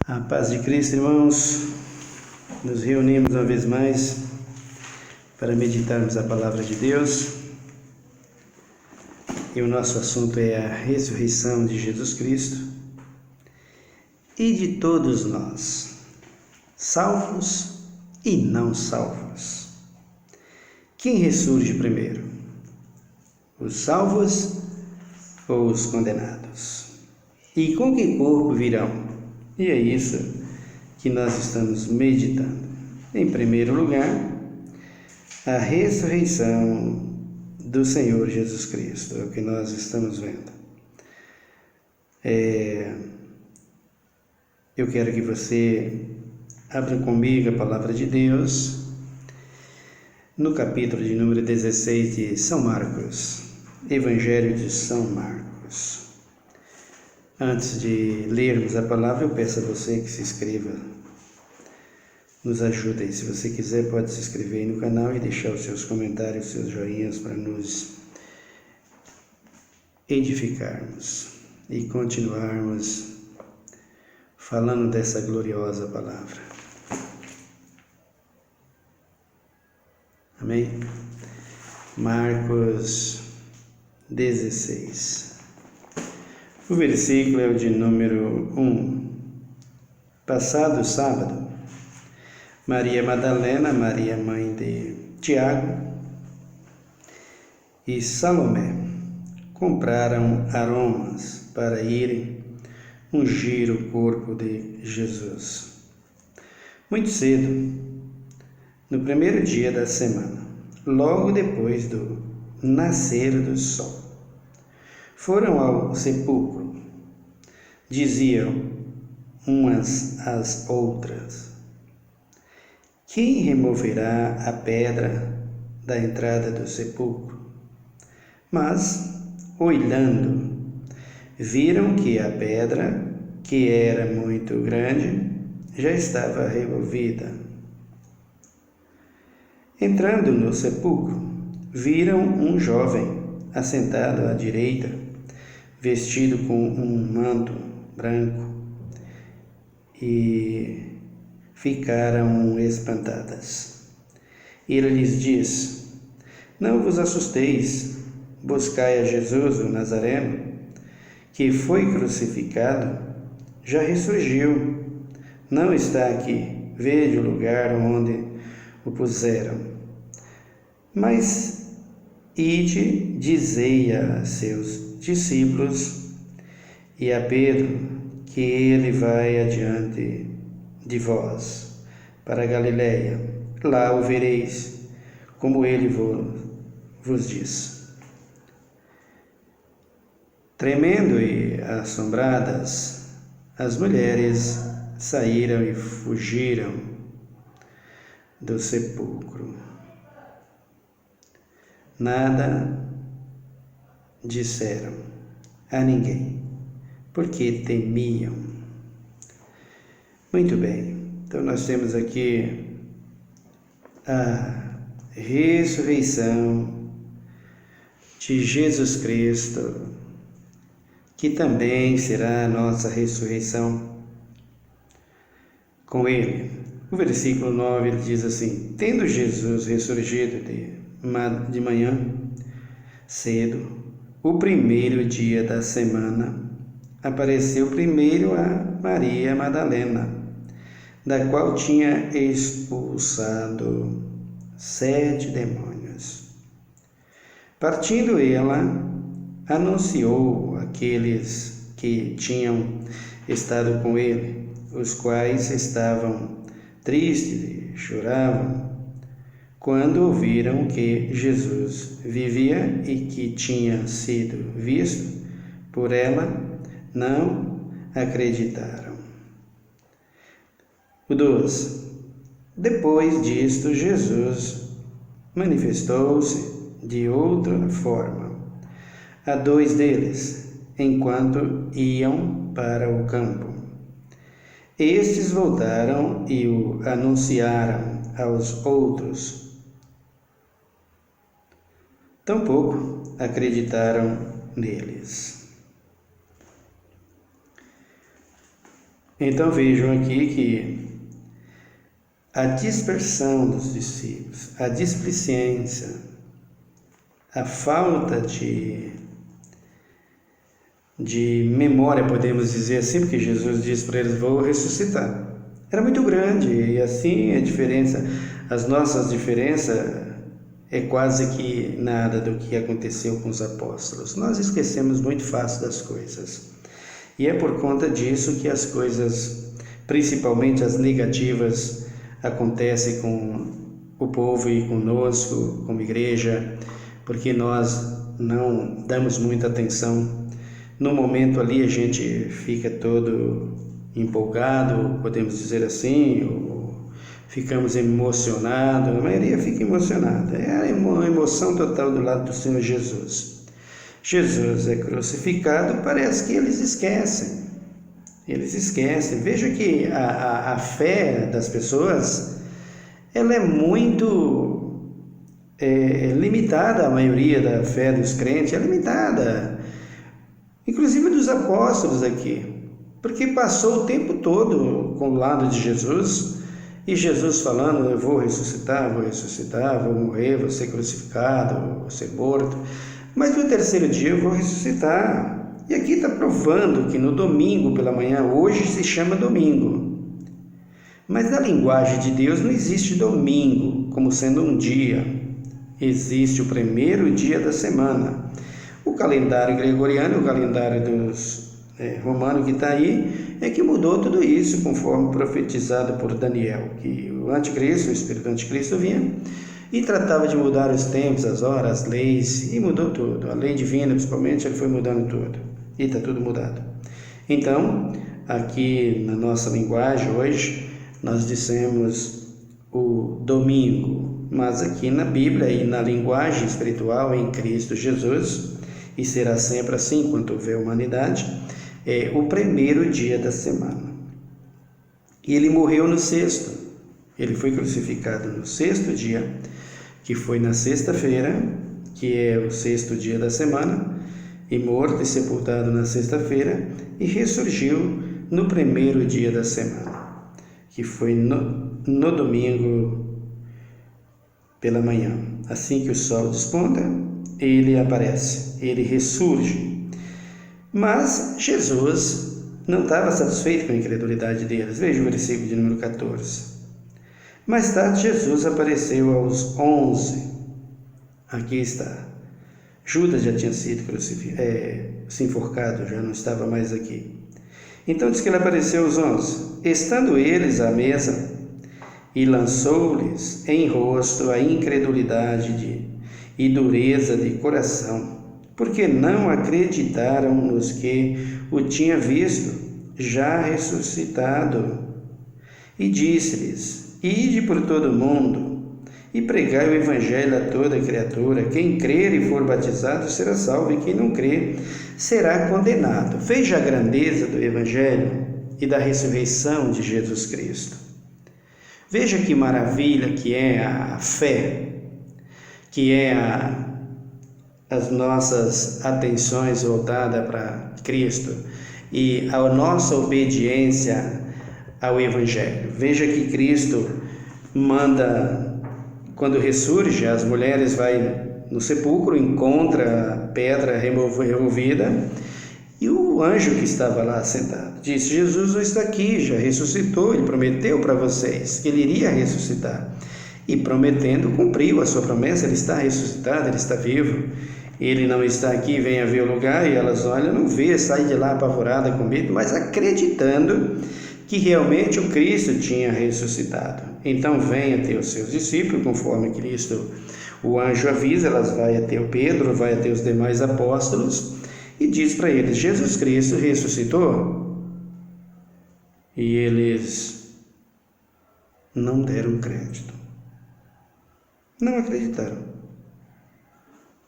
A paz de Cristo, irmãos, nos reunimos uma vez mais para meditarmos a palavra de Deus e o nosso assunto é a ressurreição de Jesus Cristo e de todos nós, salvos e não salvos. Quem ressurge primeiro? Os salvos ou os condenados? E com que corpo virão? E é isso que nós estamos meditando. Em primeiro lugar, a ressurreição do Senhor Jesus Cristo, é o que nós estamos vendo. Eu quero que você abra comigo a palavra de Deus no capítulo de número 16 de São Marcos, Evangelho de São Marcos. Antes de lermos a palavra, eu peço a você que se inscreva, nos ajude aí. Se você quiser, pode se inscrever aí no canal e deixar os seus comentários, os seus joinhas para nos edificarmos e continuarmos falando dessa gloriosa palavra. Amém? Marcos 16. O versículo é o de número 1. Passado o sábado, Maria Madalena, Maria mãe de Tiago e Salomé compraram aromas para irem ungir o corpo de Jesus. Muito cedo, no primeiro dia da semana, logo depois do nascer do sol, foram ao sepulcro. Diziam umas às outras: quem removerá a pedra da entrada do sepulcro? Mas, olhando, viram que a pedra, que era muito grande, já estava removida. Entrando no sepulcro, viram um jovem assentado à direita, vestido com um manto branco, e ficaram espantadas. Ele lhes diz: não vos assusteis, buscai a Jesus o Nazareno, que foi crucificado, já ressurgiu, não está aqui, veja o lugar onde o puseram. Mas ide, dizei a seus discípulos e a Pedro que ele vai adiante de vós para a Galiléia. Lá o vereis, como ele vos diz. Tremendo e assombradas, as mulheres saíram e fugiram do sepulcro. Nada disseram a ninguém, porque temiam. Muito bem, então nós temos aqui a ressurreição de Jesus Cristo, que também será a nossa ressurreição com Ele. O versículo 9 ele diz assim: tendo Jesus ressurgido de manhã cedo, o primeiro dia da semana, apareceu primeiro a Maria Madalena, da qual tinha expulsado 7 demônios. Partindo ela, anunciou àqueles que tinham estado com ele, os quais estavam tristes e choravam, quando ouviram que Jesus vivia e que tinha sido visto por ela, não acreditaram. O 12. Depois disto, Jesus manifestou-se de outra forma a 2 deles, enquanto iam para o campo. Estes voltaram e o anunciaram aos outros. Tampouco acreditaram neles. Então vejam aqui que a dispersão dos discípulos, a displicência, a falta de memória, podemos dizer assim, porque Jesus disse para eles: vou ressuscitar. Era muito grande, e assim a diferença, as nossas diferenças é quase que nada do que aconteceu com os apóstolos. Nós esquecemos muito fácil das coisas. E é por conta disso que as coisas, principalmente as negativas, acontecem com o povo e conosco, como igreja, porque nós não damos muita atenção. No momento ali a gente fica todo empolgado, podemos dizer assim, ou ficamos emocionados, a maioria fica emocionada. É uma emoção total do lado do Senhor Jesus. Jesus é crucificado, parece que eles esquecem. Eles esquecem. Veja que a fé das pessoas, ela é muito limitada, a maioria da fé dos crentes é limitada. Inclusive dos apóstolos aqui. Porque passou o tempo todo com o lado de Jesus, e Jesus falando: eu vou ressuscitar, vou morrer, vou ser crucificado, vou ser morto, mas no terceiro dia eu vou ressuscitar. E aqui está provando que no domingo pela manhã, hoje se chama domingo, mas na linguagem de Deus não existe domingo como sendo um dia, existe o primeiro dia da semana. O calendário gregoriano, o calendário dos romano que está aí, é que mudou tudo isso, conforme profetizado por Daniel, que o anticristo, o espírito do anticristo vinha e tratava de mudar os tempos, as horas, as leis, e mudou tudo. A lei divina, principalmente, ele foi mudando tudo, e está tudo mudado. Então, aqui na nossa linguagem hoje, nós dissemos o domingo, mas aqui na Bíblia e na linguagem espiritual, em Cristo Jesus, e será sempre assim enquanto houver humanidade, é o primeiro dia da semana. E ele morreu no sexto. Ele foi crucificado no sexto dia, que foi na sexta-feira, que é o sexto dia da semana, e morto e sepultado na sexta-feira, e ressurgiu no primeiro dia da semana, que foi no domingo pela manhã. Assim que o sol desponta, ele aparece, ele ressurge. Mas Jesus não estava satisfeito com a incredulidade deles. Veja o versículo de número 14. Mais tarde Jesus apareceu aos 11. Aqui está. Judas já tinha sido se enforcado, já não estava mais aqui. Então diz que ele apareceu aos 11. Estando eles à mesa, e lançou-lhes em rosto a incredulidade e dureza de coração, porque não acreditaram nos que o tinha visto, já ressuscitado. E disse-lhes: ide por todo o mundo, e pregai o evangelho a toda criatura. Quem crer e for batizado será salvo, e quem não crer será condenado. Veja a grandeza do evangelho e da ressurreição de Jesus Cristo. Veja que maravilha que é a fé, que é as nossas atenções voltadas para Cristo e a nossa obediência ao Evangelho. Veja que Cristo manda, quando ressurge, as mulheres vão no sepulcro, encontra a pedra removida, e o anjo que estava lá sentado disse: Jesus não está aqui, já ressuscitou, ele prometeu para vocês que ele iria ressuscitar. E prometendo, cumpriu a sua promessa, ele está ressuscitado, ele está vivo. Ele não está aqui, venha ver o lugar, e elas olham, não vê, sai de lá apavorada com medo, mas acreditando que realmente o Cristo tinha ressuscitado. Então vem até os seus discípulos, conforme Cristo, o anjo avisa, elas vai até o Pedro, vai até os demais apóstolos, e diz para eles: Jesus Cristo ressuscitou. E eles não deram crédito, não acreditaram.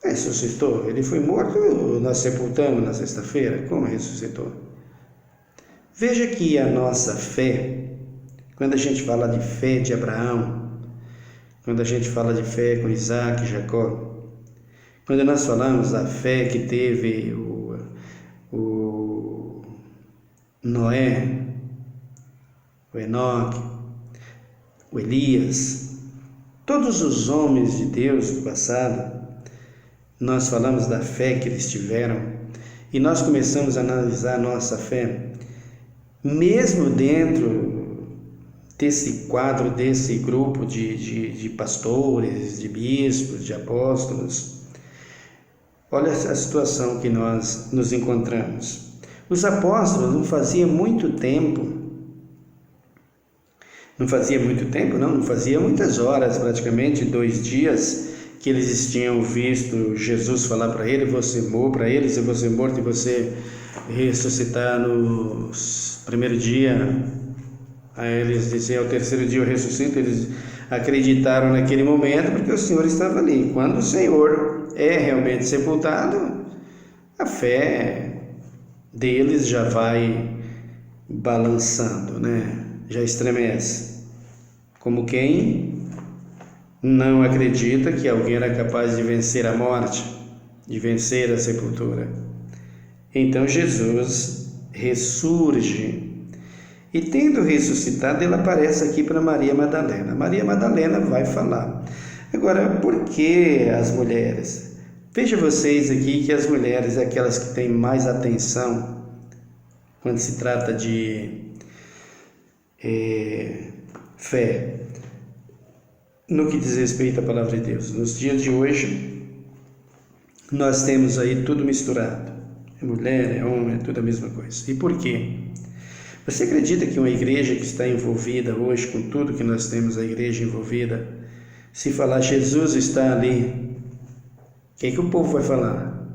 Ressuscitou? Ele foi morto, nós sepultamos na sexta-feira. Como ressuscitou? Veja que a nossa fé, quando a gente fala de fé de Abraão, quando a gente fala de fé com Isaac e Jacó, quando nós falamos da fé que teve o Noé, o Enoque, o Elias, todos os homens de Deus do passado. Nós falamos da fé que eles tiveram e nós começamos a analisar a nossa fé, mesmo dentro desse quadro, desse grupo de pastores, de bispos, de apóstolos. Olha a situação que nós nos encontramos. Os apóstolos não fazia muito tempo, não fazia muitas horas, praticamente 2 dias, que eles tinham visto Jesus falar para eles: eu vou ser morto e você ressuscitar no primeiro dia. Aí eles diziam: ao terceiro dia eu ressuscito. Eles acreditaram naquele momento porque o Senhor estava ali. Quando o Senhor é realmente sepultado, a fé deles já vai balançando, né? Já estremece, como quem não acredita que alguém era capaz de vencer a morte, de vencer a sepultura. Então Jesus ressurge e, tendo ressuscitado, ele aparece aqui para Maria Madalena. Maria Madalena vai falar. Agora, por que as mulheres? Veja vocês aqui que as mulheres é aquelas que têm mais atenção quando se trata de fé, no que diz respeito à palavra de Deus. Nos dias de hoje, nós temos aí tudo misturado. É mulher, é homem, é tudo a mesma coisa. E por quê? Você acredita que uma igreja que está envolvida hoje com tudo que nós temos, a igreja envolvida, se falar Jesus está ali, o que o povo vai falar?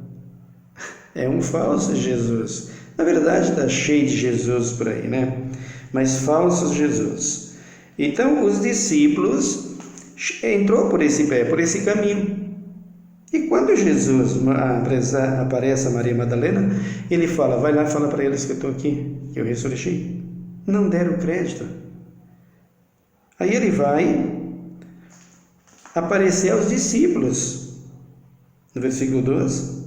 É um falso Jesus. Na verdade, está cheio de Jesus por aí, né? Mas falsos Jesus. Então, os discípulos entrou por esse caminho. E quando Jesus aparece a Maria Madalena, ele fala: vai lá e fala para eles que eu estou aqui, que eu ressurgi. Não deram crédito. Aí ele vai aparecer aos discípulos, no versículo 12.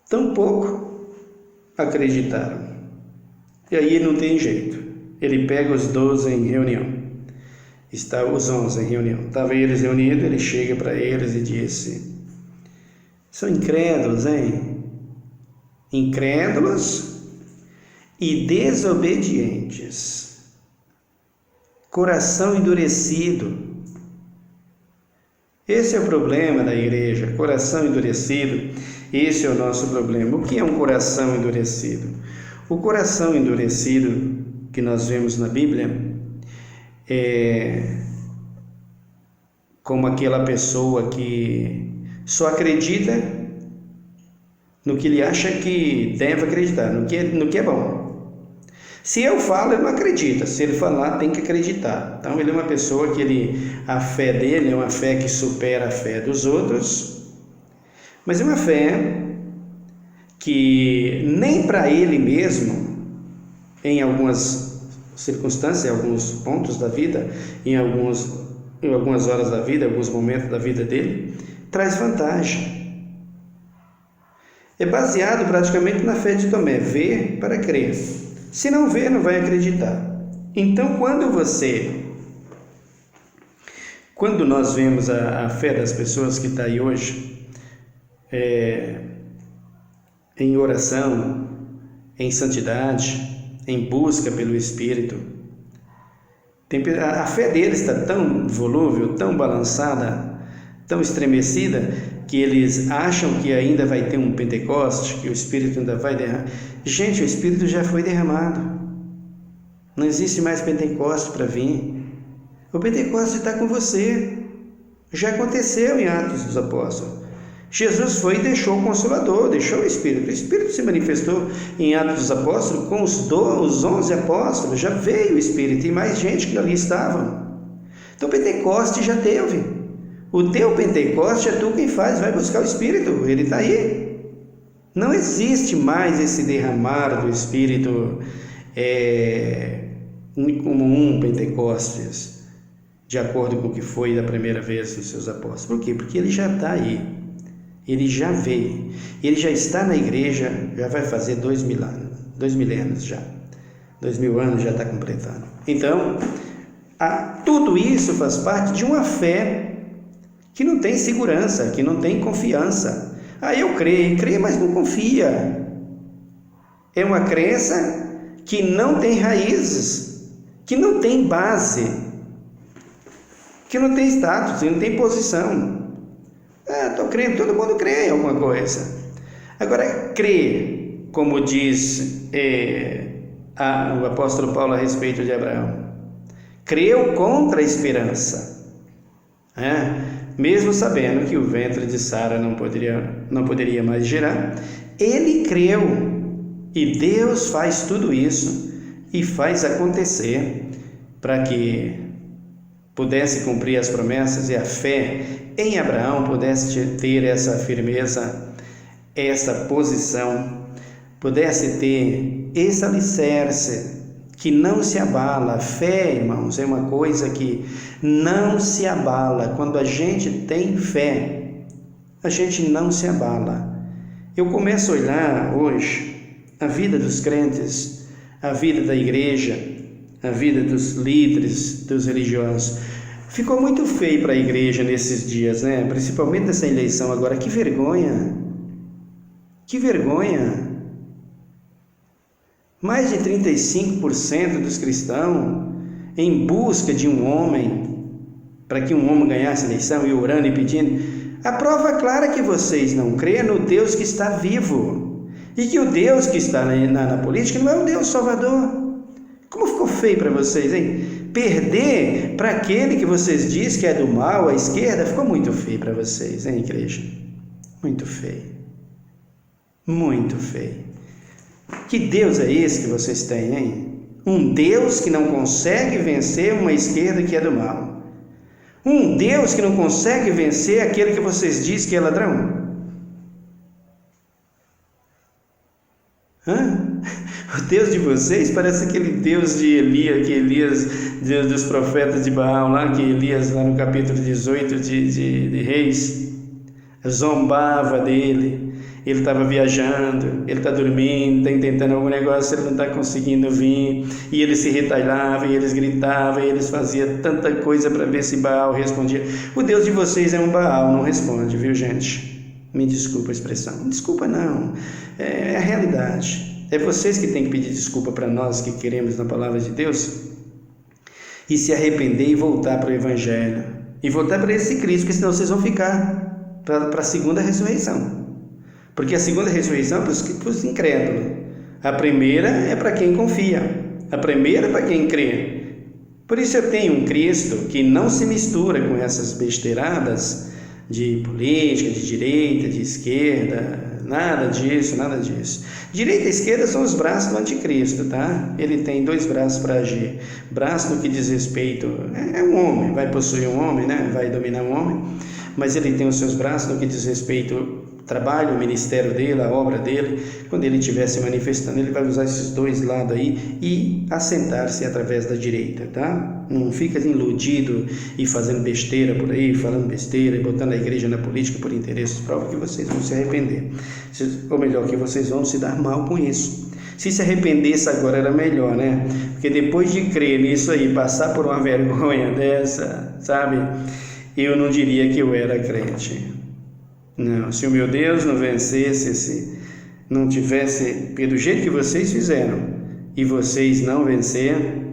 Tampouco acreditaram. E aí não tem jeito. Ele pega os 12 em reunião. Está os 11 em reunião. Estavam eles reunidos, ele chega para eles e disse: são incrédulos, hein? Incrédulos e desobedientes. Coração endurecido. Esse é o problema da igreja, coração endurecido. Esse é o nosso problema. O que é um coração endurecido? O coração endurecido que nós vemos na Bíblia é como aquela pessoa que só acredita no que ele acha que deve acreditar, no que é bom. Se eu falo, ele não acredita. Se ele falar, tem que acreditar. Então ele é uma pessoa que a fé dele é uma fé que supera a fé dos outros, mas é uma fé que nem para ele mesmo, em algumas circunstâncias, em alguns pontos da vida, em algumas horas da vida, em alguns momentos da vida dele, traz vantagem. É baseado praticamente na fé de Tomé: ver para crer. Se não ver, não vai acreditar. Então, quando nós vemos a fé das pessoas que está aí hoje, em oração, em santidade, em busca pelo Espírito, a fé deles está tão volúvel, tão balançada, tão estremecida, que eles acham que ainda vai ter um Pentecoste, que o Espírito ainda vai derramar. Gente, o Espírito já foi derramado. Não existe mais Pentecoste para vir. O Pentecoste está com você. Já aconteceu em Atos dos Apóstolos. Jesus foi e deixou o Consolador, deixou o Espírito. O Espírito se manifestou em Atos dos Apóstolos com os 11 apóstolos. Já veio o Espírito e mais gente que ali estavam. Então o Pentecoste já teve. O teu Pentecoste é tu quem faz, vai buscar o Espírito, ele está aí. Não existe mais esse derramar do Espírito como um Pentecostes, de acordo com o que foi da primeira vez nos seus apóstolos. Por quê? Porque ele já está aí, ele já veio, ele já está na igreja, já vai fazer 2 milênios já. 2000 anos já está completando. Então, tudo isso faz parte de uma fé que não tem segurança, que não tem confiança. Eu creio, mas não confia. É uma crença que não tem raízes, que não tem base, que não tem status, que não tem posição. Estou crendo, todo mundo crê em alguma coisa. Agora, crer, como diz o apóstolo Paulo a respeito de Abraão, creu contra a esperança, mesmo sabendo que o ventre de Sara não poderia mais gerar, ele creu. E Deus faz tudo isso e faz acontecer para que pudesse cumprir as promessas, e a fé em Abraão pudesse ter essa firmeza, essa posição, pudesse ter esse alicerce que não se abala. A fé, irmãos, é uma coisa que não se abala. Quando a gente tem fé, a gente não se abala. Eu começo a olhar hoje a vida dos crentes, a vida da igreja, a vida dos líderes, dos religiosos. Ficou muito feio para a igreja nesses dias, Principalmente nessa eleição agora. Que vergonha! Que vergonha! Mais de 35% dos cristãos em busca de um homem, para que um homem ganhasse a eleição, e orando e pedindo. A prova clara que vocês não creem no Deus que está vivo. E que o Deus que está na política não é o Deus Salvador. Como ficou feio para vocês, hein? Perder para aquele que vocês dizem que é do mal, a esquerda, ficou muito feio para vocês, hein, igreja? Muito feio. Muito feio. Que Deus é esse que vocês têm, hein? Um Deus que não consegue vencer uma esquerda que é do mal. Um Deus que não consegue vencer aquele que vocês dizem que é ladrão. O Deus de vocês parece aquele Deus de Elias, Deus dos profetas de Baal, lá que Elias, lá no capítulo 18 de Reis, zombava dele. Ele estava viajando, ele está dormindo, está tentando algum negócio, ele não está conseguindo vir, e ele se retalhava, e eles gritavam, e eles faziam tanta coisa para ver se Baal respondia. O Deus de vocês é um Baal, não responde, viu, gente? Me desculpa a expressão. Desculpa não, é a realidade. É vocês que têm que pedir desculpa para nós que queremos na palavra de Deus e se arrepender e voltar para o Evangelho e voltar para esse Cristo, porque senão vocês vão ficar para a segunda ressurreição. Porque a segunda ressurreição é para os incrédulos. A primeira é para quem confia. A primeira é para quem crê. Por isso eu tenho um Cristo que não se mistura com essas besteiradas de política, de direita, de esquerda, nada disso, nada disso. Direita e esquerda são os braços do anticristo, tá? Ele tem dois braços para agir. Braço no que diz respeito, é um homem, vai possuir um homem, vai dominar um homem, mas ele tem os seus braços no que diz respeito ao trabalho, o ministério dele, a obra dele. Quando ele estiver se manifestando, ele vai usar esses dois lados aí e assentar-se através da direita, tá? Não fica iludido e fazendo besteira por aí, falando besteira e botando a igreja na política por interesses próprios, que vocês vão se arrepender. Ou melhor, que vocês vão se dar mal com isso. Se arrependesse agora era melhor, Porque depois de crer nisso aí, passar por uma vergonha dessa, sabe? Eu não diria que eu era crente. Não, se o meu Deus não vencesse, se não tivesse, porque do jeito que vocês fizeram e vocês não venceram,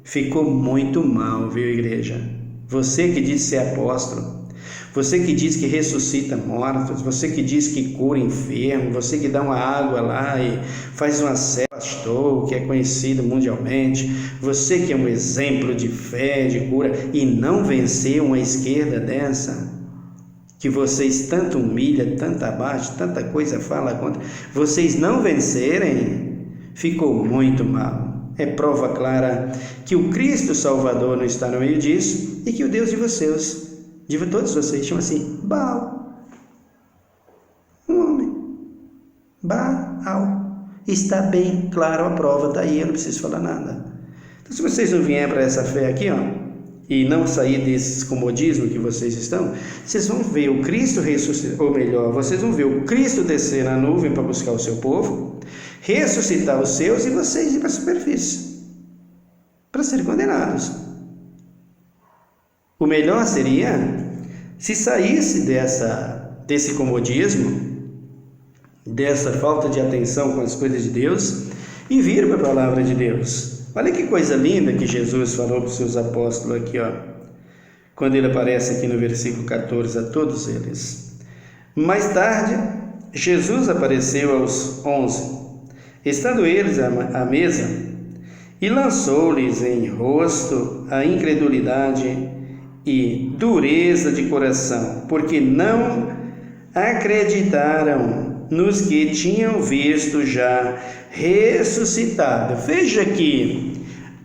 ficou muito mal, viu, igreja? Você que diz ser apóstolo, você que diz que ressuscita mortos, você que diz que cura enfermo, você que dá uma água lá e faz uma célula, pastor, que é conhecido mundialmente, você que é um exemplo de fé, de cura, e não venceu uma esquerda dessa, que vocês tanto humilham, tanto abaixo, tanta coisa fala contra, vocês não vencerem, ficou muito mal. É prova clara que o Cristo Salvador não está no meio disso e que o Deus de vocês, de todos vocês, chama assim, Baal. Um homem. Baal. Está bem claro a prova, está aí, eu não preciso falar nada. Então, se vocês não vierem para essa fé aqui, e não sair desses comodismos que vocês estão, vocês vão ver o Cristo ressuscitar, ou melhor, vocês vão ver o Cristo descer na nuvem para buscar o seu povo, ressuscitar os seus e vocês ir para a superfície. para serem condenados. O melhor seria se saísse desse comodismo, dessa falta de atenção com as coisas de Deus e vir para a palavra de Deus. Olha que coisa linda que Jesus falou para os seus apóstolos aqui, ó, quando ele aparece aqui no versículo 14 a todos eles. Mais tarde, Jesus apareceu aos 11, estando eles à mesa, e lançou-lhes em rosto a incredulidade e dureza de coração, porque não acreditaram nos que tinham visto já ressuscitado. Veja que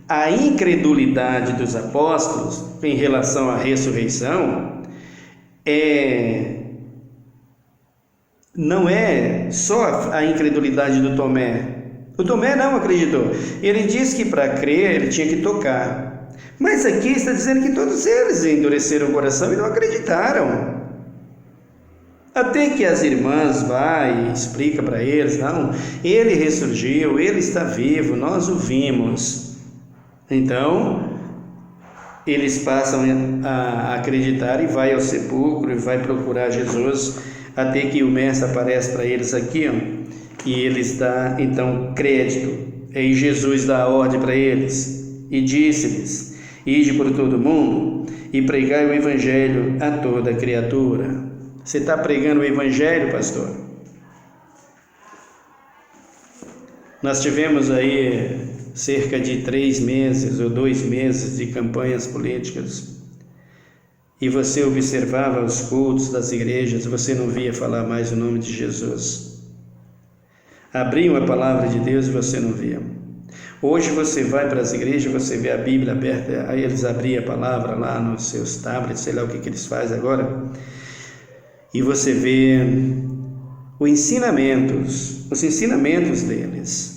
a incredulidade dos apóstolos em relação à ressurreição não é só a incredulidade do Tomé. O Tomé não acreditou. Ele disse que para crer ele tinha que tocar. Mas aqui está dizendo que todos eles endureceram o coração e não acreditaram. Até que as irmãs vai e explica para eles, não, ele ressurgiu, ele está vivo, nós o vimos. Então, eles passam a acreditar e vai ao sepulcro e vai procurar Jesus, até que o mestre aparece para eles aqui, ó, e eles dão então crédito. Aí Jesus dá a ordem para eles e disse-lhes: ide por todo o mundo e pregai o evangelho a toda criatura. Você está pregando o evangelho, pastor? Nós tivemos aí cerca de 3 meses ou 2 meses de campanhas políticas, e você observava os cultos das igrejas, você não via falar mais o nome de Jesus. Abriam a palavra de Deus e você não via. Hoje você vai para as igrejas, você vê a Bíblia aberta, aí eles abriam a palavra lá nos seus tablets, sei lá o que eles fazem agora, e você vê os ensinamentos deles.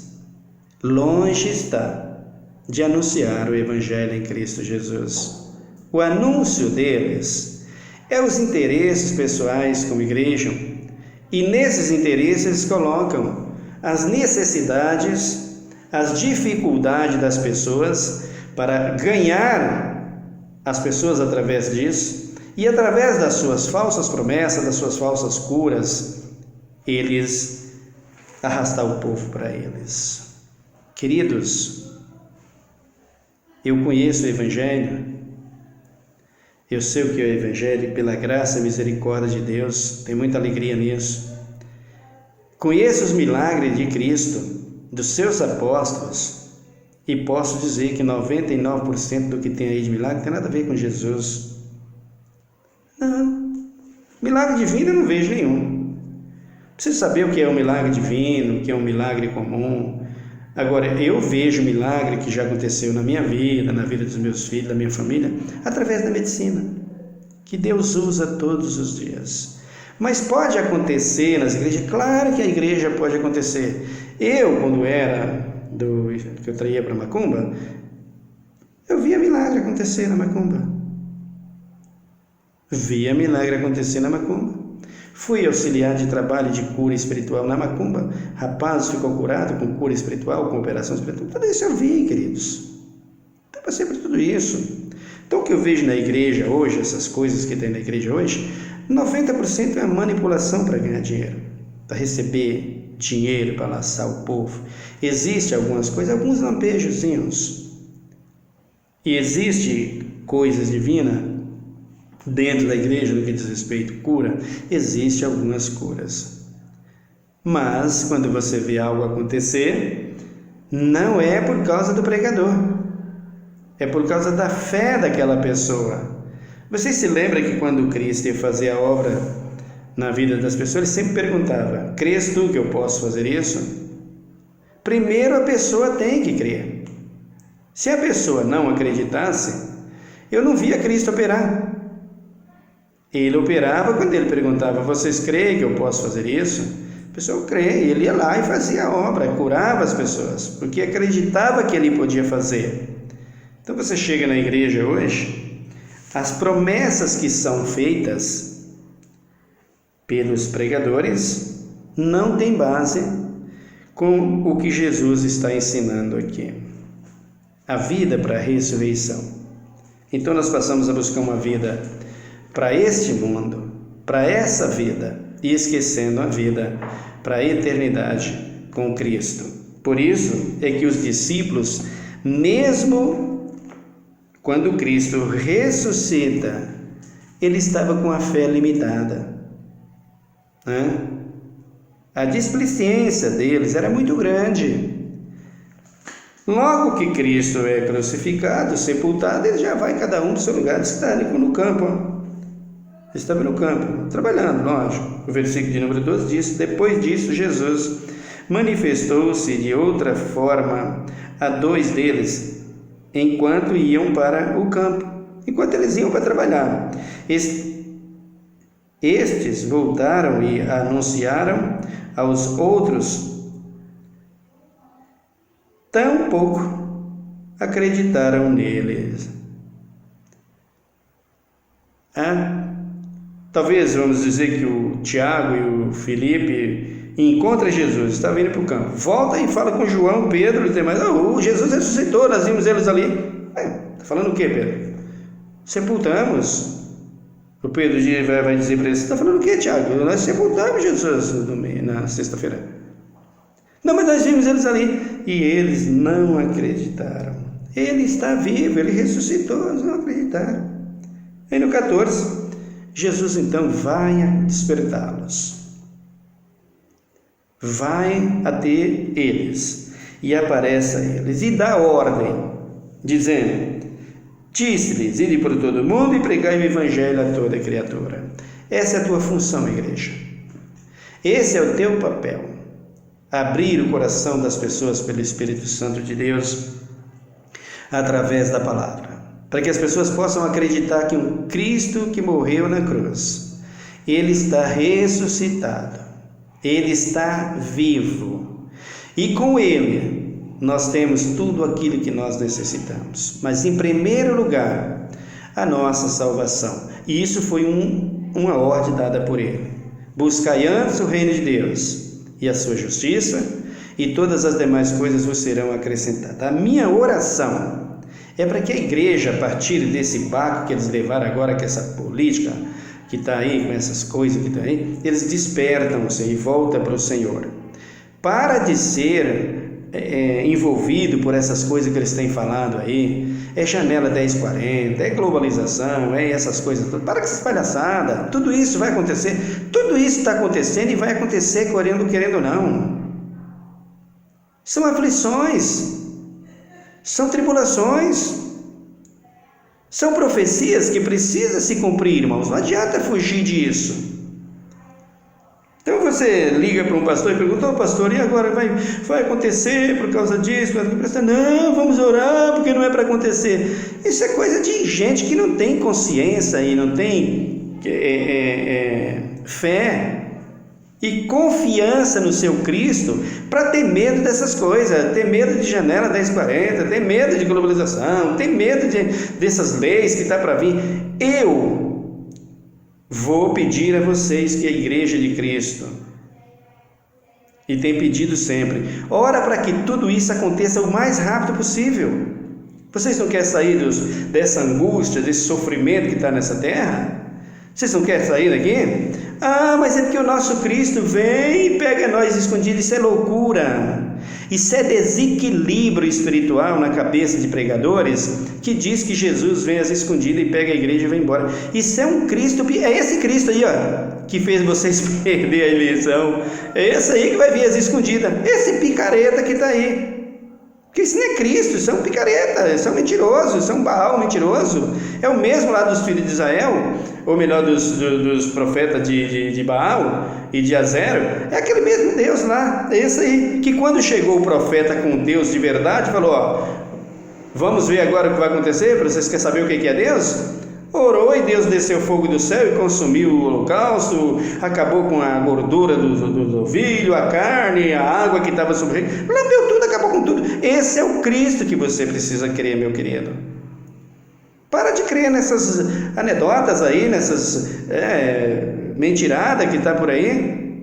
Longe está de anunciar o Evangelho em Cristo Jesus. O anúncio deles é os interesses pessoais como igreja, e nesses interesses eles colocam as necessidades, as dificuldades das pessoas para ganhar as pessoas através disso, e através das suas falsas promessas, das suas falsas curas, eles arrastar o povo para eles. Queridos, eu conheço o Evangelho, eu sei o que é o Evangelho, e pela graça e misericórdia de Deus, tenho muita alegria nisso. Conheço os milagres de Cristo, dos seus apóstolos, e posso dizer que 99% do que tem aí de milagre não tem nada a ver com Jesus. Não, milagre divino eu não vejo nenhum. Preciso saber o que é um milagre divino, o que é um milagre comum. Agora, eu vejo milagre que já aconteceu na minha vida, na vida dos meus filhos, da minha família, através da medicina, que Deus usa todos os dias. Mas pode acontecer nas igrejas? Claro que a igreja pode acontecer. Eu, quando era que eu traía para Macumba, eu via milagre acontecer na Macumba. Via milagre acontecer na Macumba. Fui auxiliar de trabalho de cura espiritual na Macumba. Rapaz ficou curado com cura espiritual, com operação espiritual. Tudo isso eu vi, queridos. Então, passei por tudo isso. Então, o que eu vejo na igreja hoje, essas coisas que tem na igreja hoje, 90% é manipulação para ganhar dinheiro, para receber dinheiro, para laçar o povo. Existem algumas coisas, alguns lampejozinhos. E existe coisas divinas dentro da igreja no que diz respeito à cura. Existem algumas curas. Mas, quando você vê algo acontecer, não é por causa do pregador. É por causa da fé daquela pessoa. Você se lembra que quando Cristo ia fazer a obra na vida das pessoas, ele sempre perguntava: crês tu que eu posso fazer isso? Primeiro a pessoa tem que crer. Se a pessoa não acreditasse, eu não via Cristo operar. Ele operava quando ele perguntava: vocês creem que eu posso fazer isso? A pessoa crê, ele ia lá e fazia a obra, curava as pessoas, porque acreditava que ele podia fazer. Então você chega na igreja hoje, as promessas que são feitas pelos pregadores não têm base com o que Jesus está ensinando aqui. a vida para a ressurreição. Então nós passamos a buscar uma vida para este mundo, para essa vida, e esquecendo a vida para a eternidade com Cristo. Por isso é que os discípulos, mesmo quando Cristo ressuscita, ele estava com a fé limitada, né? A displicência deles era muito grande. Logo que Cristo é crucificado, sepultado, ele já vai cada um do seu lugar, está no campo. Estava no campo, trabalhando, lógico. O versículo de número 12 diz: depois disso, Jesus manifestou-se de outra forma a dois deles, enquanto iam para o campo, enquanto eles iam para trabalhar. Estes voltaram e anunciaram aos outros. Tampouco acreditaram neles. Talvez vamos dizer que o Tiago e o Felipe encontram Jesus, está vindo para o campo, volta e fala com João, Pedro e demais. Jesus ressuscitou, nós vimos eles ali. Está falando o que, Pedro? Sepultamos. O Pedro vai dizer para eles: está falando o que, Tiago? Nós sepultamos Jesus na sexta-feira. Não, mas nós vimos eles ali. E eles não acreditaram. Ele está vivo, ele ressuscitou, eles não acreditaram. Aí no 14, Jesus então vai despertá-los. Vai até eles e aparece a eles e dá ordem, dizendo: disse-lhes, ide por todo o mundo e pregai o evangelho a toda criatura. Essa é a tua função, igreja. Esse é o teu papel. Abrir o coração das pessoas pelo Espírito Santo de Deus através da palavra, para que as pessoas possam acreditar que um Cristo que morreu na cruz, ele está ressuscitado, ele está vivo, e com ele nós temos tudo aquilo que nós necessitamos. Mas em primeiro lugar, a nossa salvação, e isso foi uma ordem dada por ele: buscai antes o reino de Deus e a sua justiça, e todas as demais coisas vos serão acrescentadas. A minha oração é para que a igreja, a partir desse barco que eles levaram agora, com essa política que está aí, com essas coisas que estão aí, eles despertam-se e voltam para o Senhor. Para de ser envolvido por essas coisas que eles têm falado aí, é janela 1040, é globalização, é essas coisas todas. Para com essas palhaçadas. Tudo isso vai acontecer, tudo isso está acontecendo e vai acontecer querendo ou não. São aflições, são tribulações, são profecias que precisam se cumprir, irmãos. Não adianta fugir disso. Então você liga para um pastor e pergunta: pastor, e agora vai acontecer por causa disso? Não, vamos orar porque não é para acontecer. Isso é coisa de gente que não tem consciência e não tem fé e confiança no seu Cristo para ter medo dessas coisas, ter medo de janela 1040, ter medo de globalização, ter medo dessas leis que está para vir. Eu vou pedir a vocês que a Igreja de Cristo, e tem pedido sempre, ora para que tudo isso aconteça o mais rápido possível. Vocês não querem sair dessa angústia, desse sofrimento que está nessa terra? Vocês não querem sair daqui? Mas é porque o nosso Cristo vem e pega nós escondidos. Isso é loucura. Isso é desequilíbrio espiritual na cabeça de pregadores que diz que Jesus vem às escondidas e pega a igreja e vai embora. Isso é um Cristo, é esse Cristo aí, que fez vocês perder a eleição. É esse aí que vai vir às escondidas. Esse picareta que está aí. Porque isso não é Cristo, isso é um picareta, isso é um mentiroso, isso é um Baal mentiroso. É o mesmo lá dos filhos de Israel, ou melhor, dos profetas de Baal e de Azero. É aquele mesmo Deus lá, é esse aí, que quando chegou o profeta com Deus de verdade, falou: vamos ver agora o que vai acontecer, vocês querem saber o que é Deus? Orou e Deus desceu fogo do céu e consumiu o holocausto, acabou com a gordura do novilho, a carne, a água que estava sobre ele, lambeu tudo, acabou com tudo. Esse é o Cristo que você precisa crer, meu querido. Para de crer nessas anedotas aí, nessas mentiradas que está por aí.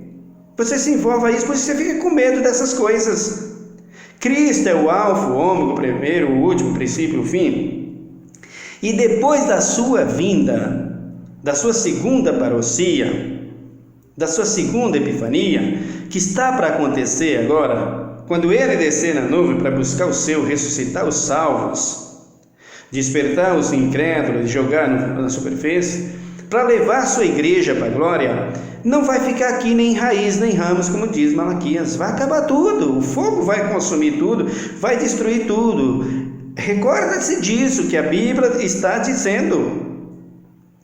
Você se envolve a isso, porque você fica com medo dessas coisas. Cristo é o alfa, o ômega, o primeiro, o último, o princípio, o fim. E depois da sua vinda, da sua segunda parousia, da sua segunda epifania, que está para acontecer agora, quando ele descer na nuvem para buscar o seu, ressuscitar os salvos, despertar os incrédulos, jogar na superfície, para levar sua igreja para a glória, não vai ficar aqui nem raiz nem ramos, como diz Malaquias, vai acabar tudo, o fogo vai consumir tudo, vai destruir tudo. Recorda-se disso que a Bíblia está dizendo.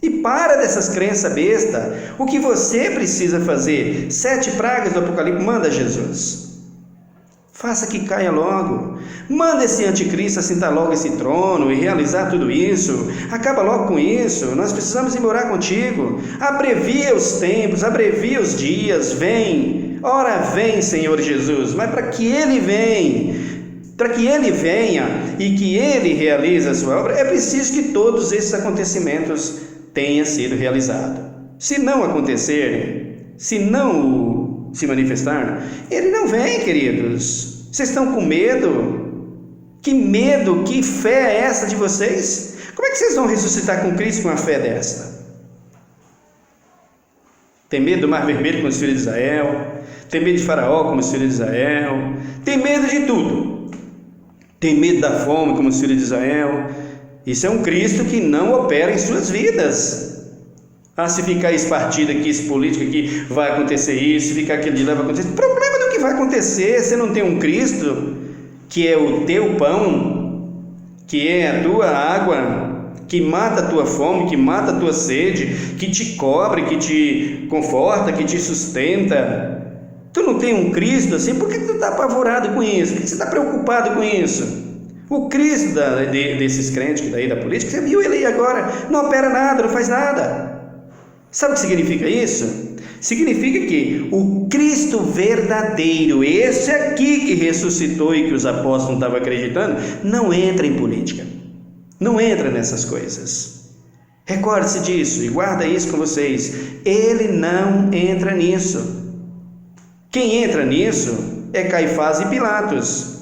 E para dessas crenças bestas. O que você precisa fazer? 7 pragas do Apocalipse, manda Jesus. Faça que caia logo. Manda esse anticristo assentar logo esse trono e realizar tudo isso. Acaba logo com isso. Nós precisamos ir morar contigo. Abrevia os tempos, abrevia os dias. Vem, ora vem, Senhor Jesus. Mas para que Ele venha e que Ele realize a sua obra, é preciso que todos esses acontecimentos tenha sido realizado. Se não acontecerem, se não se manifestar, ele não vem, queridos. Vocês estão com medo? Que medo, que fé é essa de vocês? Como é que vocês vão ressuscitar com Cristo com uma fé dessa? Tem medo do Mar Vermelho como os filhos de Israel? Tem medo de Faraó como os filhos de Israel? Tem medo de tudo. Tem medo da fome como os filhos de Israel? Isso é um Cristo que não opera em suas vidas. Se ficar esse partido aqui, esse político aqui, vai acontecer isso, se ficar aquele lá, vai acontecer. Problema do que vai acontecer, você não tem um Cristo que é o teu pão, que é a tua água, que mata a tua fome, que mata a tua sede, que te cobre, que te conforta, que te sustenta. Tu não tem um Cristo assim? Por que tu está apavorado com isso? Por que você está preocupado com isso? O Cristo desses crentes que daí da política, você viu ele aí agora, não opera nada, não faz nada. Sabe o que significa isso? Significa que o Cristo verdadeiro, esse aqui que ressuscitou e que os apóstolos não estavam acreditando, não entra em política, não entra nessas coisas. Recorde-se disso e guarda isso com vocês. Ele não entra nisso. Quem entra nisso é Caifás e Pilatos,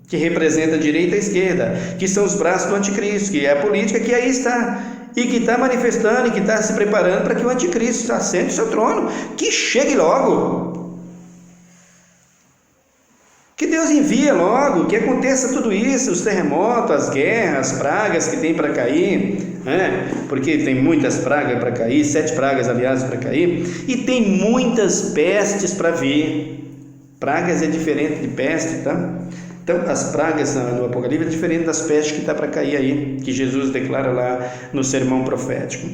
que representa a direita e a esquerda, que são os braços do anticristo, que é a política que aí está, e que está manifestando, e que está se preparando para que o anticristo assente o seu trono, que chegue logo, que Deus envia logo, que aconteça tudo isso, os terremotos, as guerras, as pragas que tem para cair, porque tem muitas pragas para cair, 7 pragas aliás para cair, e tem muitas pestes para vir. Pragas é diferente de peste, tá? Então, as pragas no Apocalipse é diferente das pestes que está para cair aí, que Jesus declara lá no sermão profético.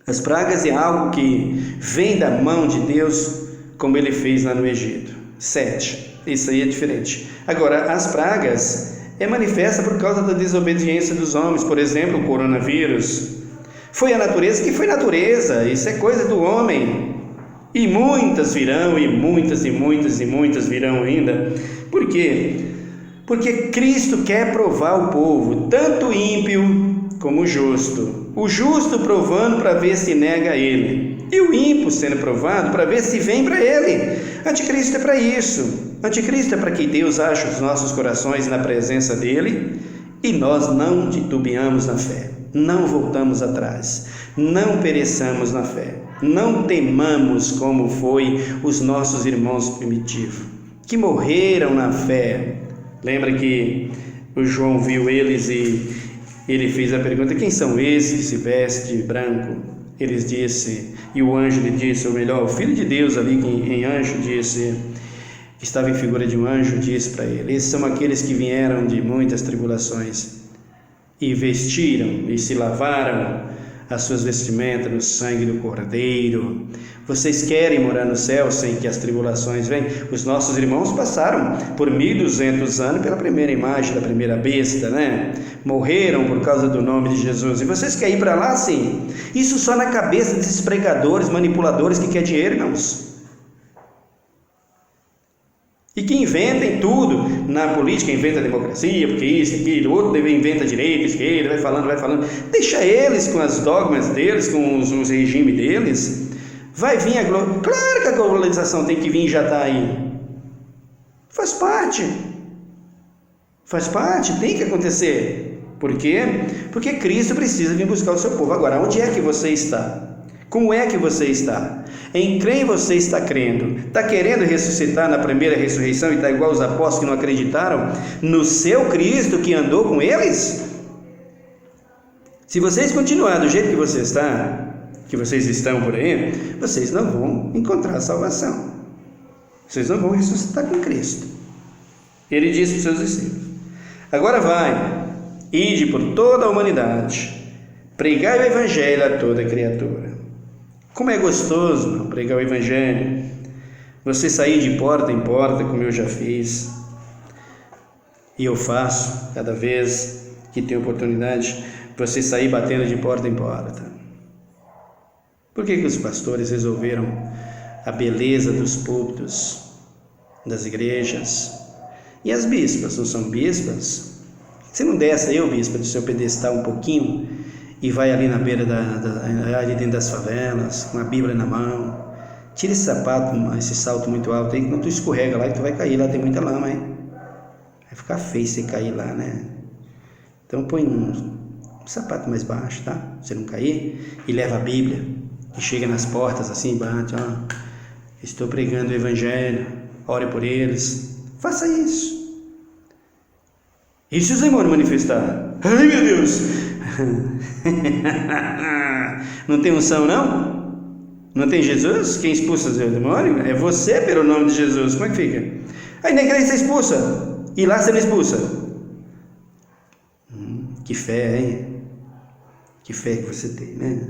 As pragas é algo que vem da mão de Deus, como ele fez lá no Egito. 7, isso aí é diferente. Agora, as pragas é manifesta por causa da desobediência dos homens. Por exemplo, o coronavírus. Foi a natureza que foi natureza, isso é coisa do homem. E muitas virão, e muitas virão ainda. Por quê? Porque Cristo quer provar o povo, tanto ímpio como o justo. O justo provando para ver se nega a ele, e o ímpio sendo provado para ver se vem para ele. Anticristo é para isso. Anticristo é para que Deus ache os nossos corações na presença dele e nós não titubeamos na fé, não voltamos atrás, não pereçamos na fé, não temamos como foi os nossos irmãos primitivos, que morreram na fé. Lembra que o João viu eles e ele fez a pergunta: quem são esses que se vestem de branco? Eles disse, e o anjo lhe disse, ou melhor, o Filho de Deus ali em anjo disse, que estava em figura de um anjo, disse para ele: esses são aqueles que vieram de muitas tribulações e vestiram e se lavaram as suas vestimentas no sangue do Cordeiro. Vocês querem morar no céu sem que as tribulações venham? Os nossos irmãos passaram por 1200 anos pela primeira imagem da primeira besta, Morreram por causa do nome de Jesus. E vocês querem ir para lá, sim? Isso só na cabeça desses pregadores, manipuladores que querem dinheiro, irmãos. E que inventem tudo na política, inventa a democracia, porque isso, aquilo, outro inventa direita, esquerda, vai falando. Deixa eles com as dogmas deles, com os regimes deles. Vai vir a globalização. Claro que a globalização tem que vir e já está aí. Faz parte. Faz parte, tem que acontecer. Por quê? Porque Cristo precisa vir buscar o seu povo. Agora, onde é que você está? Como é que você está? Em quem você está crendo? Está querendo ressuscitar na primeira ressurreição e está igual os apóstolos que não acreditaram no seu Cristo que andou com eles? Se vocês continuarem do jeito que vocês estão por aí, vocês não vão encontrar salvação. Vocês não vão ressuscitar com Cristo. Ele disse para os seus discípulos: agora vai, ide por toda a humanidade, pregai o evangelho a toda criatura. Como é gostoso, não, pregar o evangelho, você sair de porta em porta, como eu já fiz, e eu faço cada vez que tenho oportunidade, você sair batendo de porta em porta. Por que os pastores resolveram a beleza dos púlpitos das igrejas? E as bispas, não são bispas? Você não desce aí, ô bispa, do seu pedestal um pouquinho e vai ali na beira ali dentro das favelas, com a Bíblia na mão? Tira esse sapato, esse salto muito alto aí, que não tu escorrega lá e tu vai cair, lá tem muita lama, hein? Vai ficar feio você cair lá, né? Então põe um sapato mais baixo, tá? Pra você não cair, e leva a Bíblia, e chega nas portas assim, bate, ó, estou pregando o evangelho, ore por eles. Faça isso. E se os demônios manifestar? Ai, meu Deus! Não tem unção, não? Não tem Jesus? Quem expulsa o demônio? É você, pelo nome de Jesus. Como é que fica? Aí na igreja você expulsa, e lá você não expulsa. Que fé, hein? Que fé que você tem, né?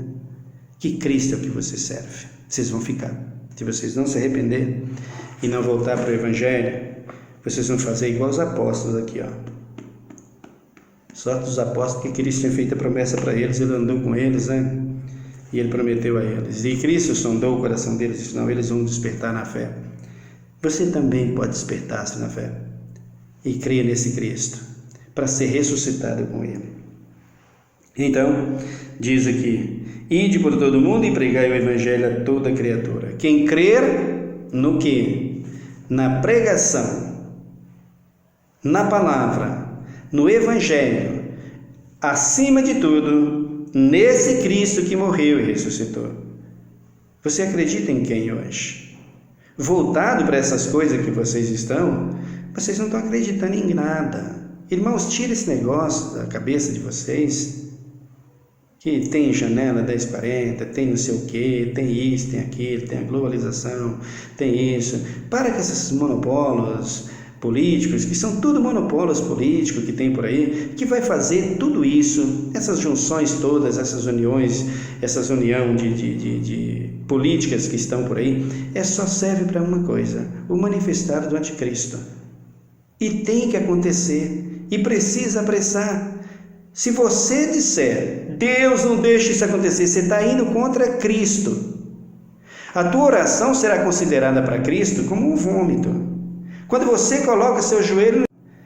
Que Cristo é o que você serve. Vocês vão ficar. Se vocês não se arrepender e não voltar para o evangelho, vocês vão fazer igual os apóstolos aqui, ó. Sorte dos apóstolos, que Cristo tinha feito a promessa para eles, ele andou com eles, né? E ele prometeu a eles. E Cristo sondou o coração deles e disse: não, eles vão despertar na fé. Você também pode despertar-se na fé e crer nesse Cristo para ser ressuscitado com ele. Então, diz aqui: ide por todo mundo e pregai o evangelho a toda criatura. Quem crer no que? Na pregação, na palavra, no evangelho, acima de tudo, nesse Cristo que morreu e ressuscitou. Você acredita em quem hoje? Voltado para essas coisas que vocês não estão acreditando em nada. Irmãos, tira esse negócio da cabeça de vocês, que tem janela 1040, tem não sei o que, tem isso, tem aquilo, tem a globalização, tem isso. Para com esses monopólios políticos, que são tudo monopólios políticos que tem por aí, que vai fazer tudo isso, essas junções todas, essas uniões, essas uniões de políticas que estão por aí, só serve para uma coisa: o manifestar do anticristo. E tem que acontecer, e precisa apressar. Se você disser: Deus não deixa isso acontecer, você está indo contra Cristo. A tua oração será considerada para Cristo como um vômito. Quando você coloca seu joelho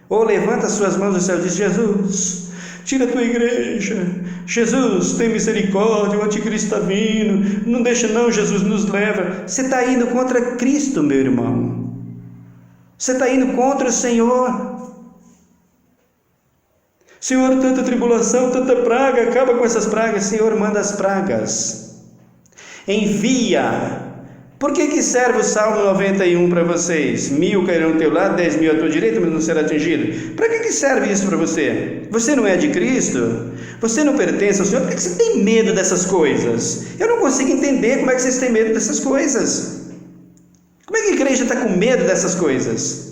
ou levanta suas mãos no céu e diz: Jesus, tira a tua igreja, Jesus, tem misericórdia, o anticristo está vindo, não deixa não, Jesus, nos leva. Você está indo contra Cristo, meu irmão. Você está indo contra o Senhor. Senhor, tanta tribulação, tanta praga, acaba com essas pragas. Senhor, manda as pragas, envia. Por que serve o Salmo 91 para vocês? 1000 cairão ao teu lado, 10.000 à tua direita, mas não será atingido. Para que serve isso para você? Você não é de Cristo? Você não pertence ao Senhor? Por que você tem medo dessas coisas? Eu não consigo entender como é que vocês têm medo dessas coisas. Como é que a igreja está com medo dessas coisas?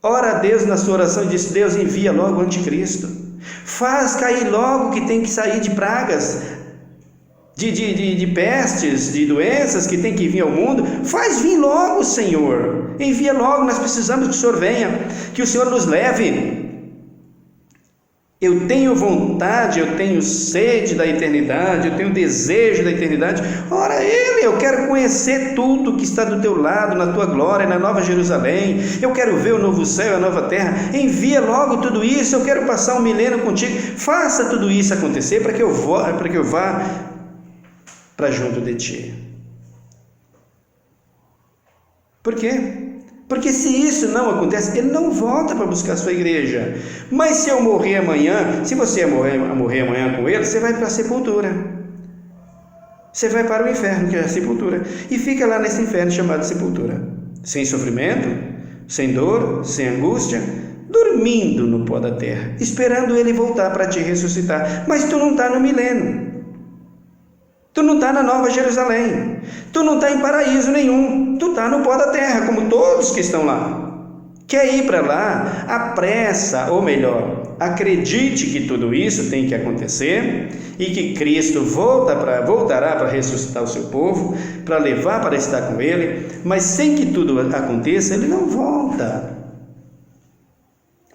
Ora a Deus na sua oração e diz: Deus, envia logo o anticristo. Faz cair logo que tem que sair de pragas, de pestes, de doenças que tem que vir ao mundo. Faz vir logo, Senhor. Envia logo, nós precisamos que o Senhor venha, que o Senhor nos leve. Eu tenho vontade, eu tenho sede da eternidade, eu tenho desejo da eternidade. Ora Ele, eu quero conhecer tudo que está do teu lado, na tua glória, na Nova Jerusalém. Eu quero ver o novo céu e a nova terra. Envia logo tudo isso, eu quero passar um milênio contigo. Faça tudo isso acontecer para que eu vá para junto de ti. Por quê? Porque se isso não acontece, ele não volta para buscar a sua igreja. Mas se eu morrer amanhã, se você morrer amanhã com ele, você vai para a sepultura. Você vai para o inferno, que é a sepultura, e fica lá nesse inferno chamado sepultura, sem sofrimento, sem dor, sem angústia, dormindo no pó da terra, esperando ele voltar para te ressuscitar. Mas tu não está no milênio, tu não está na Nova Jerusalém, tu não está em paraíso nenhum, tu está no pó da terra, como todos que estão lá. Quer ir para lá? Apressa, ou melhor, acredite que tudo isso tem que acontecer e que Cristo voltará para ressuscitar o seu povo, para levar para estar com ele, mas sem que tudo aconteça, ele não volta.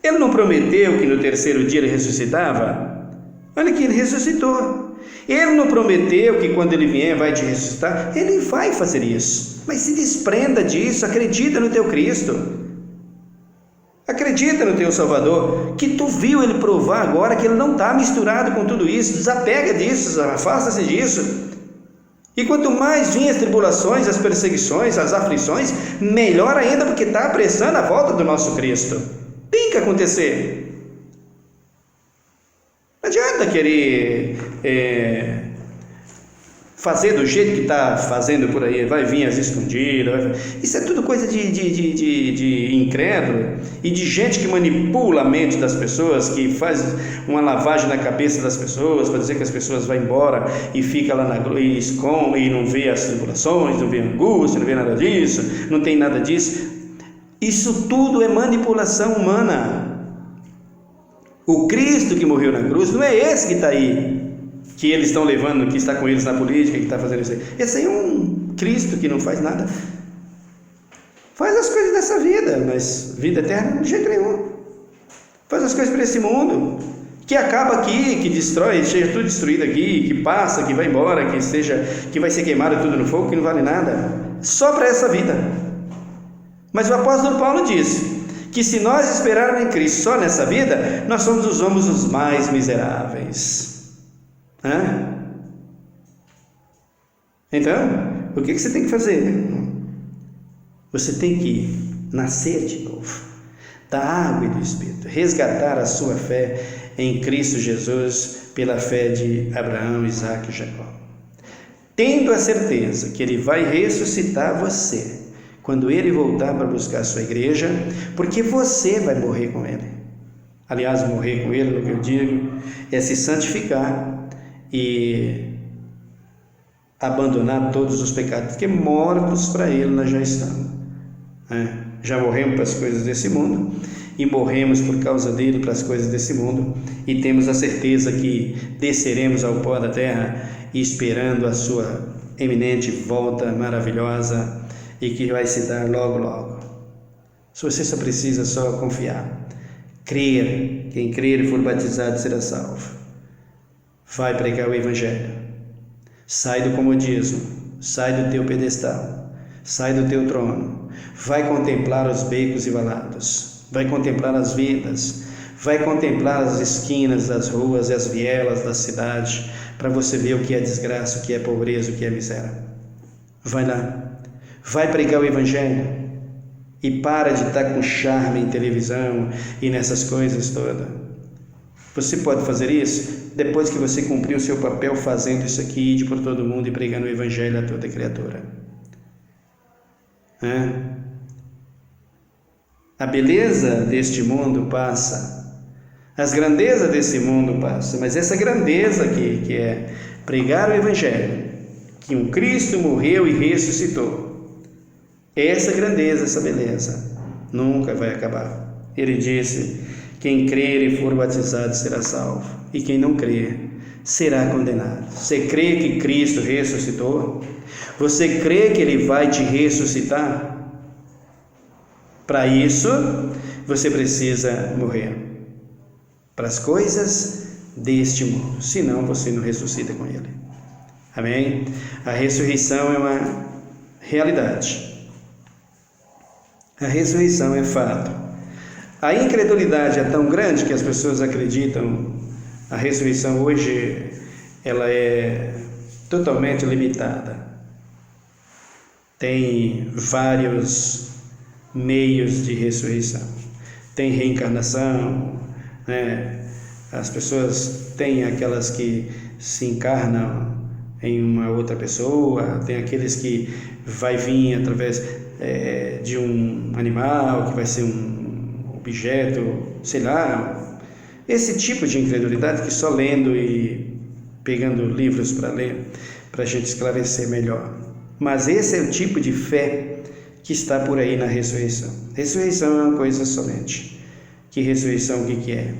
Ele não prometeu que no terceiro dia ele ressuscitava? Olha que ele ressuscitou. Ele não prometeu que quando ele vier vai te ressuscitar? Ele vai fazer isso. Mas se desprenda disso, acredita no teu Cristo. Acredita no teu Salvador, que tu viu ele provar agora que ele não está misturado com tudo isso. Desapega disso, afasta-se disso. E quanto mais vinham as tribulações, as perseguições, as aflições, melhor ainda, porque está apressando a volta do nosso Cristo. Tem que acontecer. Não adianta querer fazer do jeito que está fazendo por aí, vai vir as escondidas. Isso é tudo coisa de incrédulo e de gente que manipula a mente das pessoas, que faz uma lavagem na cabeça das pessoas para dizer que as pessoas vão embora e fica lá e esconde e não vê as tribulações, não vê angústia, não vê nada disso, não tem nada disso. Isso tudo é manipulação humana. O Cristo que morreu na cruz não é esse que está aí, que eles estão levando, que está com eles na política, que está fazendo isso aí. Esse aí é um Cristo que não faz nada. Faz as coisas dessa vida, mas vida eterna de jeito nenhum. Faz as coisas para esse mundo, que acaba aqui, que destrói, seja tudo destruído aqui, que passa, que vai embora, que vai ser queimado tudo no fogo, que não vale nada. Só para essa vida. Mas o apóstolo Paulo disse que se nós esperarmos em Cristo só nessa vida, nós somos os mais miseráveis. Então, o que você tem que fazer? Você tem que nascer de novo, da água e do Espírito, resgatar a sua fé em Cristo Jesus pela fé de Abraão, Isaque e Jacó, tendo a certeza que Ele vai ressuscitar você quando Ele voltar para buscar a sua igreja, porque você vai morrer com Ele. Aliás, morrer com Ele, no que eu digo, é se santificar e abandonar todos os pecados, porque mortos para Ele nós já estamos. Já morremos para as coisas desse mundo e morremos por causa dele para as coisas desse mundo, e temos a certeza que desceremos ao pó da terra esperando a sua eminente volta maravilhosa e que vai se dar logo, logo. Se você só precisa confiar, crer, quem crer e for batizado será salvo. Vai pregar o Evangelho, sai do comodismo, sai do teu pedestal, sai do teu trono, vai contemplar os becos e valados, vai contemplar as vidas, vai contemplar as esquinas das ruas e as vielas da cidade, para você ver o que é desgraça, o que é pobreza, o que é miséria. Vai lá, vai pregar o Evangelho e para de estar com charme em televisão e nessas coisas todas. Você pode fazer isso depois que você cumpriu o seu papel fazendo isso aqui, de por todo mundo e pregando o Evangelho a toda criatura. A beleza deste mundo passa, as grandezas desse mundo passam, mas essa grandeza aqui, que é pregar o Evangelho, que um Cristo morreu e ressuscitou, essa grandeza, essa beleza, nunca vai acabar. Ele disse: quem crer e for batizado será salvo, e quem não crer será condenado. Você crê que Cristo ressuscitou? Você crê que Ele vai te ressuscitar? Para isso, você precisa morrer para as coisas deste mundo, senão você não ressuscita com Ele. Amém? A ressurreição é uma realidade. A ressurreição é fato. A incredulidade é tão grande que as pessoas acreditam. A ressurreição hoje ela é totalmente limitada. Tem vários meios de ressurreição. Tem reencarnação, né? As pessoas têm aquelas que se encarnam em uma outra pessoa, tem aqueles que vai vir através de um animal, que vai ser um objeto, sei lá, esse tipo de incredulidade que só lendo e pegando livros para ler, para a gente esclarecer melhor. Mas esse é o tipo de fé que está por aí na ressurreição. Ressurreição é uma coisa somente. Que ressurreição o que é?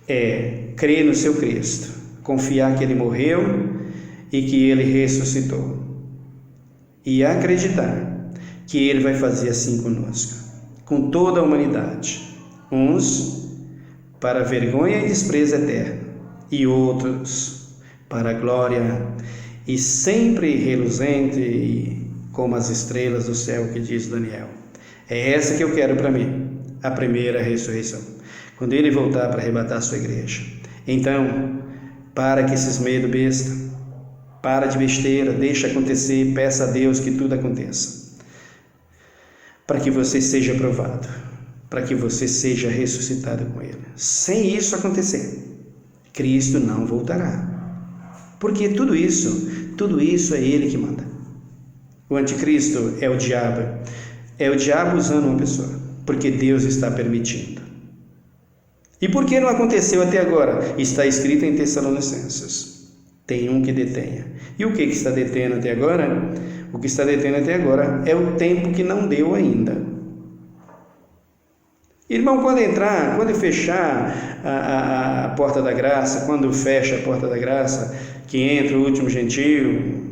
É crer no seu Cristo, confiar que Ele morreu e que Ele ressuscitou, e acreditar que Ele vai fazer assim conosco, com toda a humanidade, uns para vergonha e desprezo eterno, e outros para a glória e sempre reluzente como as estrelas do céu, que diz Daniel. É essa que eu quero para mim, a primeira ressurreição, quando Ele voltar para arrebatar a sua igreja. Então, para que esses medos besta, para de besteira, deixa acontecer, peça a Deus que tudo aconteça, para que você seja aprovado, para que você seja ressuscitado com Ele. Sem isso acontecer, Cristo não voltará, porque tudo isso é Ele que manda. O anticristo é o diabo usando uma pessoa, porque Deus está permitindo. E por que não aconteceu até agora? Está escrito em Tessalonicenses. Tem um que detenha. E o que está detendo até agora? O que está detendo até agora é o tempo que não deu ainda. Irmão, quando fechar a porta da graça, quando fecha a porta da graça, que entra o último gentio,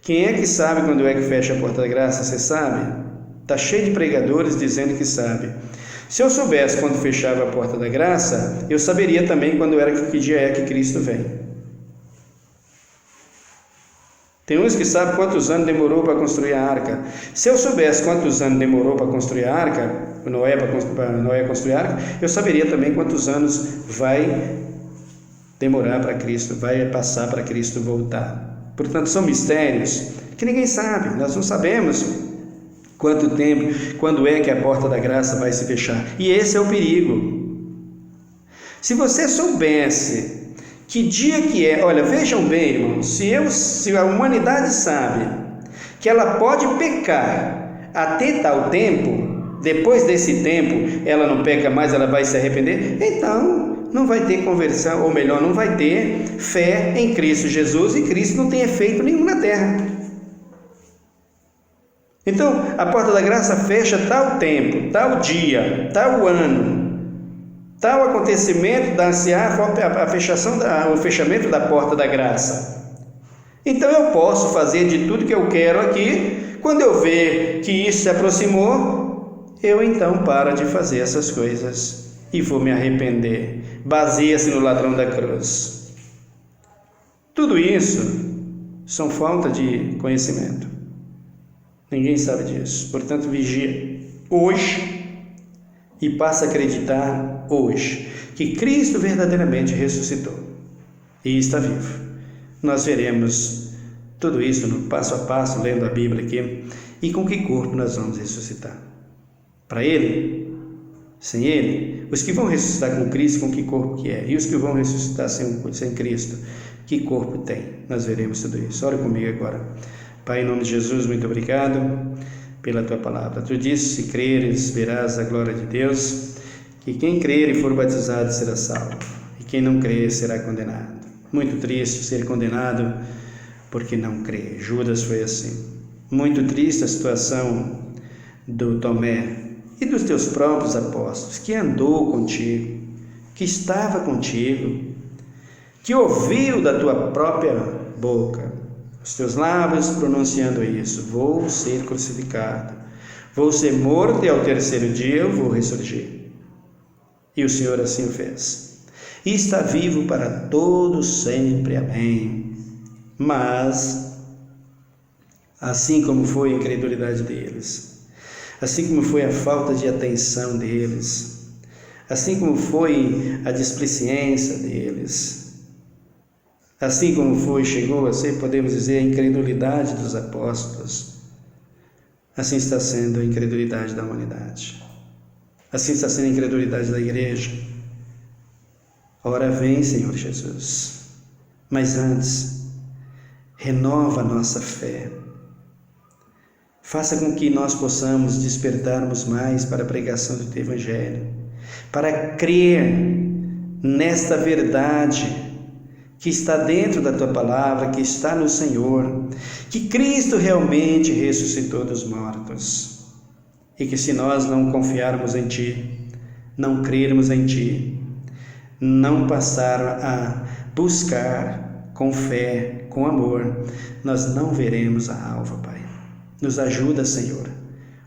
quem é que sabe quando é que fecha a porta da graça? Você sabe? Está cheio de pregadores dizendo que sabe. Se eu soubesse quando fechava a porta da graça, eu saberia também que dia é que Cristo vem. Tem uns que sabem quantos anos demorou para construir a arca. Se eu soubesse quantos anos demorou para construir a arca, para Noé construir a arca, eu saberia também quantos anos vai demorar para Cristo, vai passar para Cristo voltar. Portanto, são mistérios que ninguém sabe, nós não sabemos quanto tempo, quando é que a porta da graça vai se fechar. E esse é o perigo. Se você soubesse que dia que é, olha, vejam bem, irmãos, se a humanidade sabe que ela pode pecar até tal tempo, depois desse tempo ela não peca mais, ela vai se arrepender, então não vai ter conversão, ou melhor, não vai ter fé em Cristo Jesus, e Cristo não tem efeito nenhum na terra. Então, a porta da graça fecha tal tempo, tal dia, tal ano, tal acontecimento dá-se-á o fechamento da porta da graça. Então eu posso fazer de tudo que eu quero aqui, quando eu ver que isso se aproximou, eu então paro de fazer essas coisas e vou me arrepender. Baseia-se no ladrão da cruz. Tudo isso são falta de conhecimento. Ninguém sabe disso. Portanto, vigia hoje e passa a acreditar hoje que Cristo verdadeiramente ressuscitou e está vivo. Nós veremos tudo isso no passo a passo, lendo a Bíblia aqui, e com que corpo nós vamos ressuscitar. Para Ele, sem Ele, os que vão ressuscitar com Cristo, com que corpo que é? E os que vão ressuscitar sem Cristo, que corpo tem? Nós veremos tudo isso. Ore comigo agora. Pai, em nome de Jesus, muito obrigado pela Tua palavra. Tu disse, se creres, verás a glória de Deus, que quem crer e for batizado será salvo, e quem não crer será condenado. Muito triste ser condenado porque não crê. Judas foi assim. Muito triste a situação do Tomé e dos teus próprios apóstolos, que andou contigo, que estava contigo, que ouviu da tua própria boca, os teus lábios pronunciando isso: vou ser crucificado, vou ser morto e ao terceiro dia eu vou ressurgir. E o Senhor assim o fez. E está vivo para todos sempre. Amém. Mas, assim como foi a incredulidade deles, assim como foi a falta de atenção deles, assim como foi a displicência deles, assim como chegou a ser, podemos dizer, a incredulidade dos apóstolos, Assim está sendo a incredulidade da humanidade. Assim está sendo a incredulidade da igreja. Ora vem, Senhor Jesus. Mas antes, renova a nossa fé. Faça com que nós possamos despertarmos mais para a pregação do Teu Evangelho, para crer nesta verdade que está dentro da Tua Palavra, que está no Senhor, que Cristo realmente ressuscitou dos mortos, e que se nós não confiarmos em Ti, não crermos em Ti, não passar a buscar com fé, com amor, nós não veremos a alva, Pai. Nos ajuda, Senhor.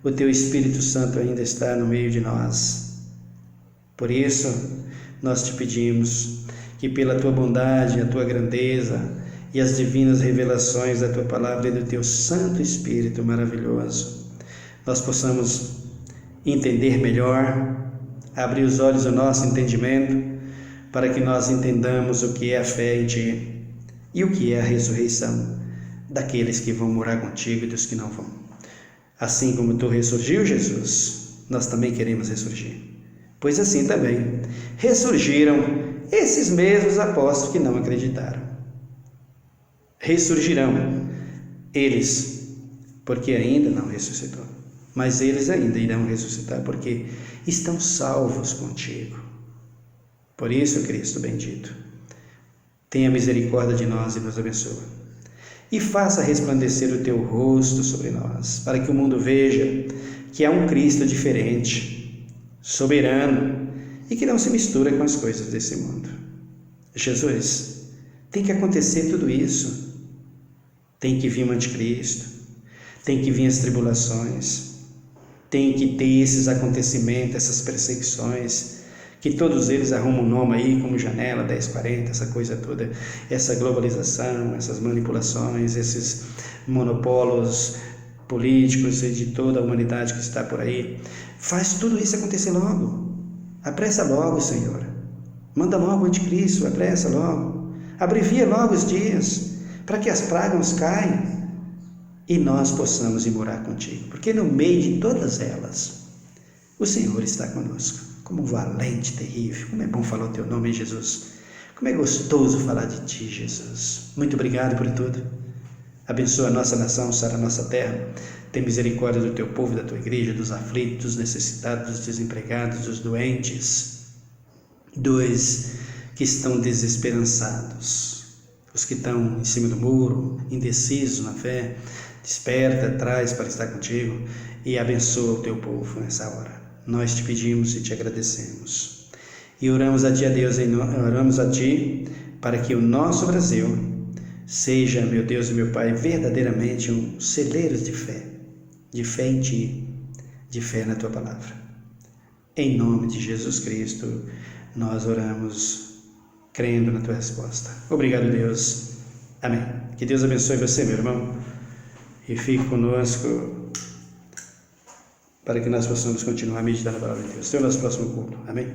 O Teu Espírito Santo ainda está no meio de nós. Por isso, nós te pedimos que pela Tua bondade, a Tua grandeza e as divinas revelações da Tua Palavra e do Teu Santo Espírito maravilhoso, nós possamos entender melhor, abrir os olhos do nosso entendimento, para que nós entendamos o que é a fé em Ti e o que é a ressurreição daqueles que vão morar contigo e dos que não vão. Assim como Tu ressurgiu, Jesus, nós também queremos ressurgir. Pois assim também ressurgiram esses mesmos apóstolos que não acreditaram. Ressurgirão eles, porque ainda não ressuscitou. Mas eles ainda irão ressuscitar, porque estão salvos contigo. Por isso, Cristo bendito, tenha misericórdia de nós e nos abençoa. E faça resplandecer o Teu rosto sobre nós, para que o mundo veja que há um Cristo diferente, soberano, e que não se mistura com as coisas desse mundo. Jesus, tem que acontecer tudo isso. Tem que vir o anticristo, tem que vir as tribulações, tem que ter esses acontecimentos, essas perseguições, que todos eles arrumam um nome aí, como Janela 1040, essa coisa toda, essa globalização, essas manipulações, esses monopólios políticos e de toda a humanidade que está por aí. Faz tudo isso acontecer logo. Apressa logo, Senhor. Manda logo o anticristo, apressa logo. Abrevia logo os dias, para que as pragas caiam e nós possamos ir morar contigo. Porque no meio de todas elas, o Senhor está conosco. Como valente, terrível. Como é bom falar o Teu nome, Jesus. Como é gostoso falar de Ti, Jesus. Muito obrigado por tudo. Abençoa a nossa nação, sara a nossa terra. Tem misericórdia do Teu povo, da Tua igreja, dos aflitos, dos necessitados, dos desempregados, dos doentes, dos que estão desesperançados, os que estão em cima do muro, indecisos na fé. Desperta, traz para estar contigo e abençoa o Teu povo nessa hora. Nós te pedimos e te agradecemos. E oramos a Ti, oramos a Ti para que o nosso Brasil seja, meu Deus e meu Pai, verdadeiramente um celeiro de fé em Ti, de fé na Tua Palavra. Em nome de Jesus Cristo, nós oramos crendo na Tua resposta. Obrigado, Deus. Amém. Que Deus abençoe você, meu irmão, e fique conosco para que nós possamos continuar meditando na palavra de Deus. Até o nosso próximo culto. Amém?